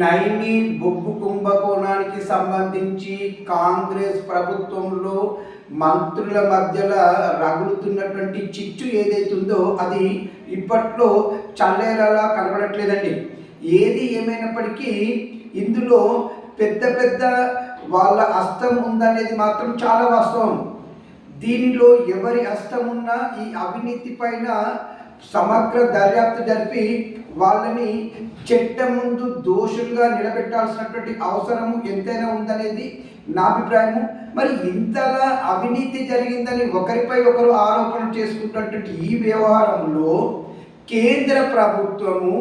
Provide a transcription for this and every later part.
నైని బొగ్గు కుంభకోణానికి సంబంధించి కాంగ్రెస్ ప్రభుత్వంలో మంత్రుల మధ్యలో రగులుతున్నటువంటి చిచ్చు ఏదైతుందో అది ఇప్పట్లో చల్లేరలా కనబడట్లేదండి. ఏది ఏమైనప్పటికీ ఇందులో పెద్ద పెద్ద వాళ్ళ హస్తం ఉందనేది మాత్రం చాలా వాస్తవం. దీనిలో ఎవరి హస్తం ఉన్నా ఈ అవినీతి పైన సమగ్ర దర్యాప్తు జరిపి వాళ్ళని చట్టం ముందు దోషులుగా నిలబెట్టాల్సినటువంటి అవసరము ఎంతైనా ఉందనేది నా అభిప్రాయము. మరి ఇంతలా అవినీతి జరిగిందని ఒకరిపై ఒకరు ఆరోపణ చేసుకుంటున్నటువంటి ఈ వ్యవహారంలో కేంద్ర ప్రభుత్వము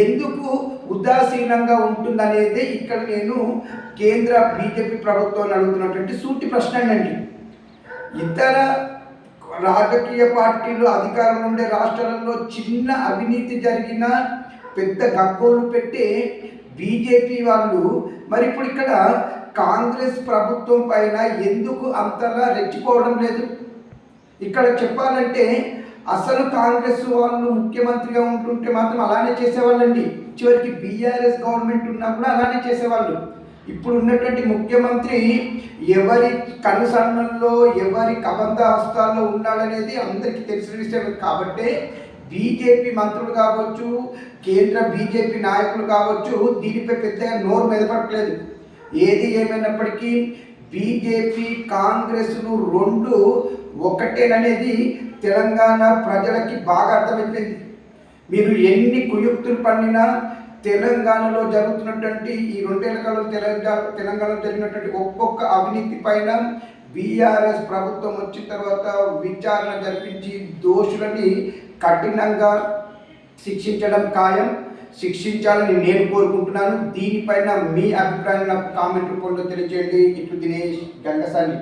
ఎందుకు ఉదాసీనంగా ఉంటుందనేది ఇక్కడ నేను కేంద్ర బీజేపీ ప్రభుత్వాన్ని అడుగుతున్నటువంటి సూటి ప్రశ్న అండి. ఇతర రాజకీయ పార్టీలు అధికారంలో ఉండే రాష్ట్రాలలో చిన్న అవినీతి జరిగిన పెద్ద గగ్గోలు పెట్టే బీజేపీ వాళ్ళు మరి ఇప్పుడు ఇక్కడ కాంగ్రెస్ ప్రభుత్వం పైన ఎందుకు అంతలా రెచ్చిపోవడం లేదు? ఇక్కడ చెప్పాలంటే అసలు కాంగ్రెస్ వాళ్ళు ముఖ్యమంత్రిగా ఉంటుంటే మాత్రం అలానే చేసేవాళ్ళండి. చివరికి బీఆర్ఎస్ గవర్నమెంట్ ఉన్నా కూడా అలానే చేసేవాళ్ళు. ఇప్పుడు ఉన్నటువంటి ముఖ్యమంత్రి ఎవరి కనుసన్నల్లో ఎవరి కబంధ హస్తాల్లో ఉన్నాడనేది అందరికీ తెలిసిన విషయం. కాబట్టి బీజేపీ మంత్రులు కావచ్చు, కేంద్ర బీజేపీ నాయకులు కావచ్చు, దీనిపై పెద్దగా నోరు మెదపట్లేదు. ఏది ఏమైనప్పటికీ బీజేపీ కాంగ్రెస్ను రెండు ఒకటేననేది తెలంగాణ ప్రజలకి బాగా అర్థమైపోయింది. మీరు ఎన్ని కుయుక్తులు పన్నినా తెలంగాణలో జరుగుతున్నటువంటి ఈ రెండేళ్ల కాలంలో తెలంగాణలో జరిగినటువంటి ఒక్కొక్క అవినీతి పైన బీఆర్ఎస్ ప్రభుత్వం వచ్చిన తర్వాత విచారణ జరిపించి దోషులని కఠినంగా శిక్షించడం ఖాయం. శిక్షించాలని నేను కోరుకుంటున్నాను. దీనిపైన మీ అభిప్రాయం నాకు కామెంట్ రూపంలో తెలియజేయండి. ఇటు దినేష్ గంగసాని.